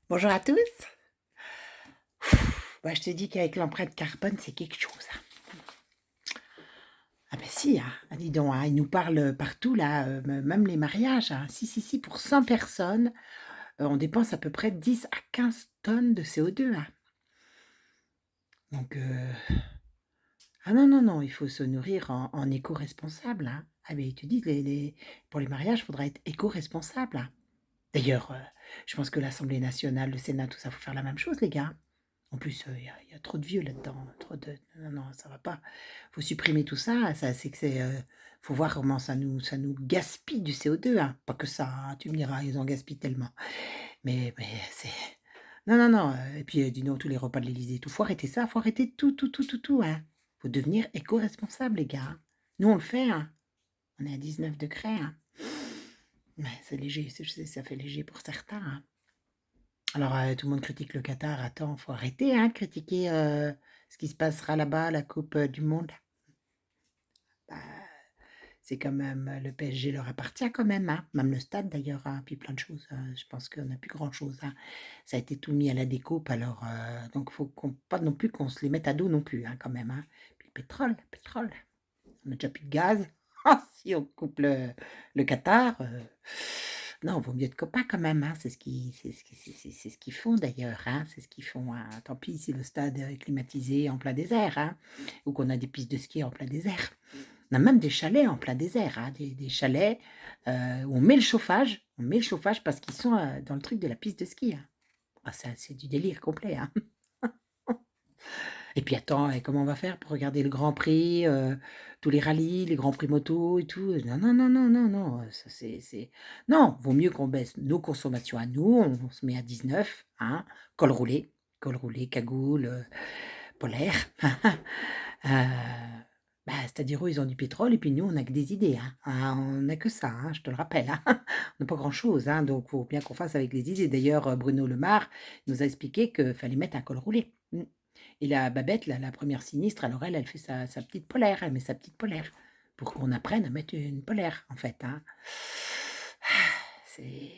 Bonjour à tous. Bah, je te dis qu'avec l'empreinte carbone, c'est quelque chose, hein. Ah ben si, hein. Ah, dis donc, hein, ils nous parlent partout là, même les mariages, hein. Si, si, si, pour 100 personnes, on dépense à peu près 10 à 15 tonnes de CO2, hein. Donc, ah non, non, non, il faut se nourrir en éco-responsable, hein. Ah mais ils te disent pour les mariages, il faudra être éco-responsable, hein. D'ailleurs, je pense que l'Assemblée nationale, le Sénat, tout ça, faut faire la même chose les gars. En plus, il y a trop de vieux là-dedans, trop de non, non, ça va pas. Faut supprimer tout ça, ça c'est que c'est, faut voir comment ça nous gaspille du CO2, hein. Pas que ça, hein, tu me diras, ils en gaspillent tellement. Mais c'est non, non, non, et puis, dis donc tous les repas de l'Élysée et tout, faut arrêter ça, faut arrêter tout, tout, tout, tout, tout, hein. Faut devenir éco-responsable les gars, hein. Nous on le fait, hein. On est à 19 degrés, hein. Mais c'est léger, c'est je sais, ça fait léger pour certains, hein. Alors, tout le monde critique le Qatar. Attends, faut arrêter, hein, de critiquer, ce qui se passera là-bas, la coupe, du monde. Bah, c'est quand même, le PSG leur appartient quand même, hein, même le stade d'ailleurs, hein, puis plein de choses, je pense qu'on n'a plus grand-chose, hein. Ça a été tout mis à la découpe alors, donc faut qu'on pas non plus qu'on se les mette à dos non plus, hein, quand même, hein. Puis le pétrole, on a déjà plus de gaz. Ah si on coupe le Qatar, non, vaut mieux être copains quand même, hein. C'est ce qu'ils font d'ailleurs, hein, c'est ce qu'ils font, hein. Tant pis si le stade est climatisé en plein désert, hein, ou qu'on a des pistes de ski en plein désert. On a même des chalets en plein désert, hein, des chalets, où on met le chauffage parce qu'ils sont, dans le truc de la piste de ski, hein. Ah ça, c'est du délire complet, hein. Et puis attends, et comment on va faire pour regarder le Grand Prix, tous les rallyes, les Grands Prix moto et tout? Non, non, non, non, non, non, ça c'est non, vaut mieux qu'on baisse nos consommations à nous, on se met à 19, hein, col roulé, cagoule, polaire. Heu, bah, c'est-à-dire eux, ils ont du pétrole et puis nous, on n'a que des idées, hein. Hein, on n'a que ça, hein, je te le rappelle, hein. On n'a pas grand-chose, hein, donc faut bien qu'on fasse avec les idées. D'ailleurs, Bruno Le Maire nous a expliqué qu'il fallait mettre un col roulé. Mmh. Et la Babette, la 1re sinistre, alors elle fait sa petite polaire, elle met sa petite polaire pour qu'on apprenne à mettre une polaire, en fait, hein. C'est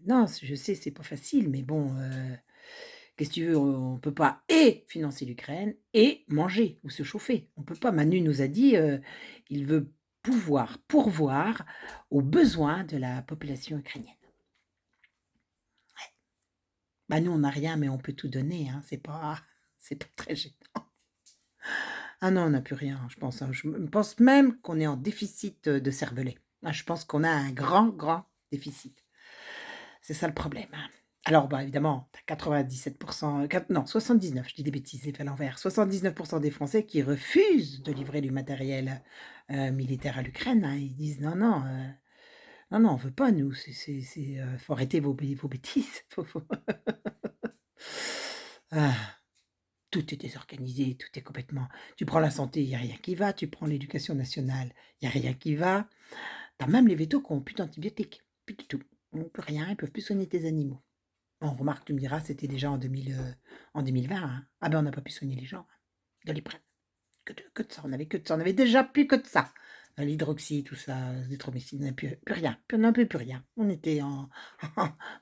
non, je sais, c'est pas facile, mais bon, qu'est-ce que tu veux? On peut pas et financer l'Ukraine et manger ou se chauffer. On peut pas. Manu nous a dit, il veut pouvoir pourvoir aux besoins de la population ukrainienne. Bah, nous, on n'a rien, mais on peut tout donner, hein, c'est pas très gênant. Ah non, on n'a plus rien, je pense, hein. Pense même qu'on est en déficit, de cervelet. Ah, je pense qu'on a un grand, grand déficit. C'est ça le problème, hein. Alors, bah, évidemment, tu as 97 quat non, 79, je dis des bêtises, c'est fait à l'envers. 79 des Français qui refusent de livrer du matériel, militaire à l'Ukraine, hein. Ils disent: «Non, non, non, non, on veut pas nous, faut arrêter vos bêtises, faut» ah. Tout est désorganisé, tout est complètement tu prends la santé, il y a rien qui va, tu prends l'éducation nationale, il y a rien qui va. Tu as même les vétos qui ont plus d'antibiotiques, plus du tout. Plus rien, ils peuvent plus soigner tes animaux. Bon remarque, tu me diras, c'était déjà en 2020, hein. Ah ben, on n'a pas pu soigner les gens, hein, de l'Iprane. Que de ça, on avait que de ça, on avait déjà plus que de ça. L'hydroxy, tout ça, l'azithromycine, on n'a plus rien, on n'avait plus rien. On était en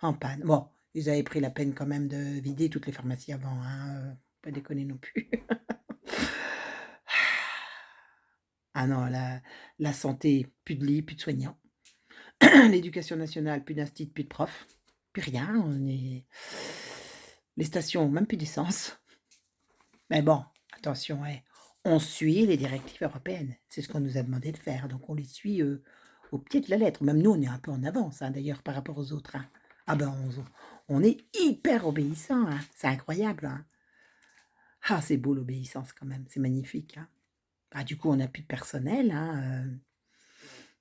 en panne. Bon, ils avaient pris la peine quand même de vider toutes les pharmacies avant, hein, pas déconner non plus. Ah non, la santé, plus de lits, plus de soignants. L'éducation nationale, plus d'instit, plus de profs, plus rien, on est les stations, même plus d'essence. Mais bon, attention, on suit les directives européennes. C'est ce qu'on nous a demandé de faire, donc on les suit, au pied de la lettre. Même nous, on est un peu en avance, hein, d'ailleurs, par rapport aux autres, hein. Ah ben, on est hyper obéissants, hein, c'est incroyable, hein. Ah, c'est beau l'obéissance quand même, c'est magnifique, hein. Bah, du coup, on n'a plus de personnel, hein,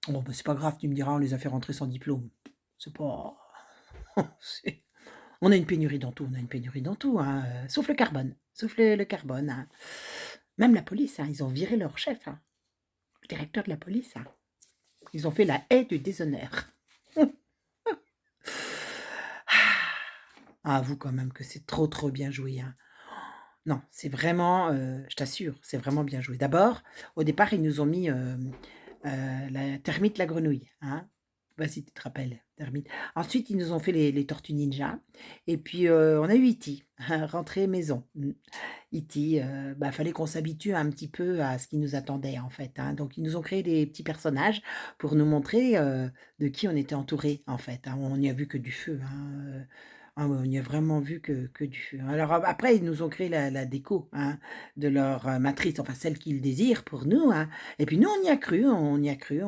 bon, bah, c'est pas grave, tu me diras, on les a fait rentrer sans diplôme. C'est pas c'est on a une pénurie dans tout, on a une pénurie dans tout, hein, sauf le carbone, sauf le carbone, hein. Même la police, hein, ils ont viré leur chef, hein, le directeur de la police, hein. Ils ont fait la haie du déshonneur. Ah, avoue quand même que c'est trop, trop bien joué, hein. Non, c'est vraiment, je t'assure, c'est vraiment bien joué. D'abord, au départ, ils nous ont mis, la termite, la grenouille, hein. Je sais pas si tu te rappelles? termine. Ensuite, ils nous ont fait les Tortues Ninja et puis, on a eu E.T. rentrée maison. E.T., bah, fallait qu'on s'habitue un petit peu à ce qui nous attendait, en fait, hein. Donc ils nous ont créé des petits personnages pour nous montrer, de qui on était entouré, en fait, hein. On n'y a vu que du feu, hein, ah ouais, on n'y a vraiment vu que du feu. Alors après, ils nous ont créé la déco, hein, de leur, matrice, enfin celle qu'ils désirent pour nous, hein, et puis nous, on y a cru, on a cru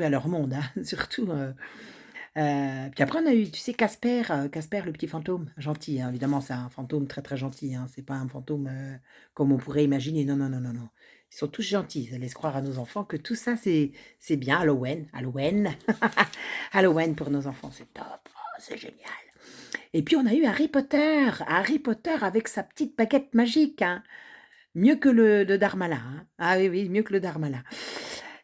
à leur monde, hein, surtout, puis après on a eu, tu sais, Casper le petit fantôme, gentil, hein, évidemment, c'est un fantôme très, très gentil, hein, c'est pas un fantôme, comme on pourrait imaginer. Non, non, non, non, non. Ils sont tous gentils, ça laisse croire à nos enfants que tout ça c'est bien. Halloween, Halloween, Halloween pour nos enfants, c'est top, oh, c'est génial. Et puis on a eu Harry Potter avec sa petite baguette magique, hein. Mieux que le Darmanin, hein. Ah oui, oui, mieux que le Darmanin.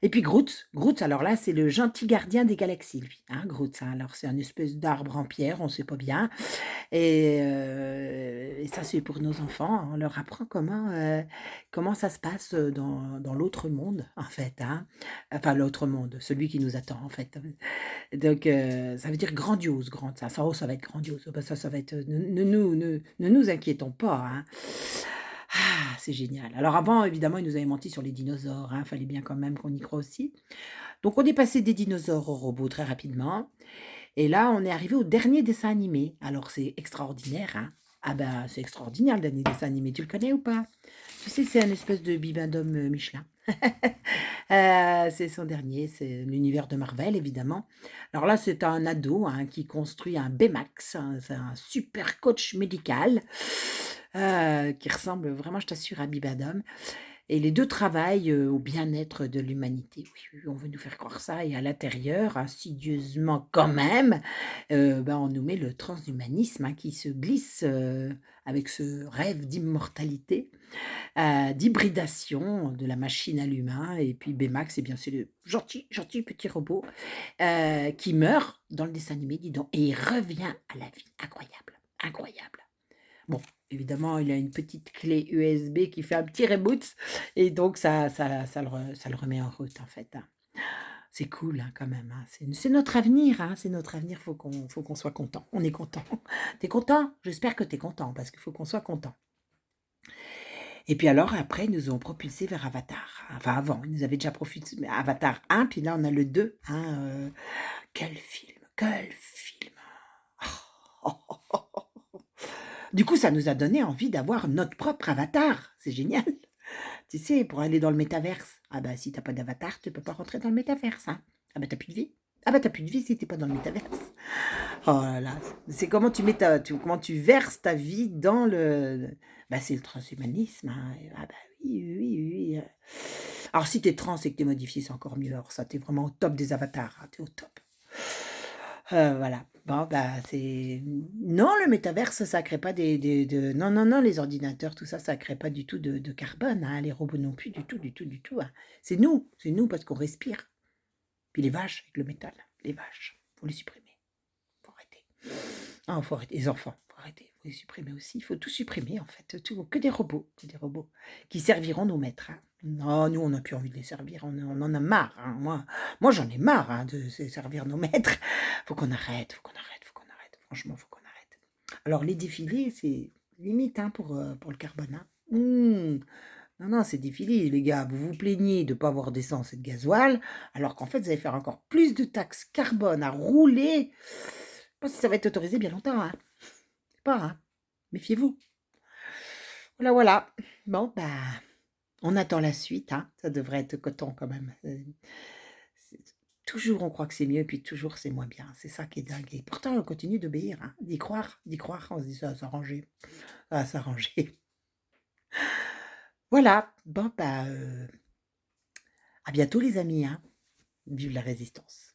Et puis Groot, alors là, c'est le gentil gardien des galaxies, lui, hein, Groot, hein. Alors c'est un espèce d'arbre en pierre, on sait pas bien et ça, c'est pour nos enfants. On leur apprend comment ça se passe, dans l'autre monde, en fait, hein. Enfin l'autre monde, celui qui nous attend, en fait. Donc ça veut dire grandiose, ça va être grandiose. Bah, ça va être, ne nous inquiétons pas, hein. Ah, c'est génial. Alors avant, évidemment, ils nous avaient menti sur les dinosaures, hein, fallait bien quand même qu'on y croie aussi. Donc on est passé des dinosaures aux robots très rapidement et là, on est arrivé au dernier dessin animé. Alors c'est extraordinaire, hein. Ah ben, c'est extraordinaire le dernier dessin animé, tu le connais ou pas? Tu sais, c'est un espèce de bibendum, Michelin. C'est son dernier, c'est l'univers de Marvel évidemment. Alors là, c'est un ado, hein, qui construit un Baymax, c'est un super coach médical, qui ressemble vraiment, je t'assure, à Bibendum et les 2 travaillent, au bien-être de l'humanité. Oui, oui, on veut nous faire croire ça et à l'intérieur, insidieusement quand même, ben, on nous met le transhumanisme, hein, qui se glisse, avec ce rêve d'immortalité, d'hybridation de la machine à l'humain et puis Baymax, eh bien, c'est le gentil, gentil petit robot, qui meurt dans le dessin animé, dis donc, et il revient à la vie. Incroyable, incroyable. Bon, évidemment, il a une petite clé USB qui fait un petit reboot et donc ça le remet en route, en fait, hein. C'est cool, hein, quand même, hein. C'est notre avenir, hein, c'est notre avenir, faut qu'on soit content. On est content. Tu es content? J'espère que tu es content parce qu'il faut qu'on soit content. Et puis alors après, ils nous ont propulsés vers Avatar. Enfin avant, ils nous avaient déjà propulsés Avatar 1, puis là on a le 2, hein, quel film, quel film! Du coup, ça nous a donné envie d'avoir notre propre avatar. C'est génial. Tu sais, pour aller dans le métaverse. Ah bah si t'as pas d'avatar, tu peux pas rentrer dans le métaverse, hein. Ah bah t'as plus de vie. Ah bah t'as plus de vie si t'es pas dans le métaverse. Oh là là, c'est comment tu mets comment tu verses ta vie dans bah c'est le transhumanisme, hein. Ah bah oui, oui, oui, oui. Alors si t'es trans et que t'es modifié, c'est encore mieux. Alors ça, t'es vraiment au top des avatars, hein, t'es au top. Voilà. Bon, bah, c'est non, le métaverse, ça crée pas non, non, non, les ordinateurs, tout ça, ça crée pas du tout de carbone, hein, les robots non plus, du tout, du tout, du tout, hein. C'est nous parce qu'on respire. Puis les vaches avec le métal, les vaches, faut les supprimer, faut arrêter. Ah, faut arrêter les enfants, faut arrêter, faut les supprimer aussi, il faut tout supprimer en fait, tout, que des robots qui serviront nos maîtres, hein. Non, nous, on n'a plus envie de les servir, on en a marre, hein. Moi, j'en ai marre, hein, de servir nos maîtres. Faut qu'on arrête, faut qu'on arrête, faut qu'on arrête. Franchement, faut qu'on arrête. Alors les défilés, c'est limite, hein, pour le carbone, hein. Non, non, c'est défilé, les gars. Vous vous plaignez de ne pas avoir d'essence et de gasoil, alors qu'en fait, vous allez faire encore plus de taxes carbone à rouler. Je sais pas si ça va être autorisé bien longtemps, hein. Je sais pas, hein. Méfiez-vous. Voilà, voilà. Bon, bah, on attend la suite, hein. Ça devrait être coton quand même. Toujours on croit que c'est mieux, puis toujours c'est moins bien. C'est ça qui est dingue. Et pourtant, on continue d'obéir, hein, d'y croire. On se dit ça va s'arranger, ça va s'arranger. Voilà. Bon, bah, à bientôt les amis, hein. Vive la résistance.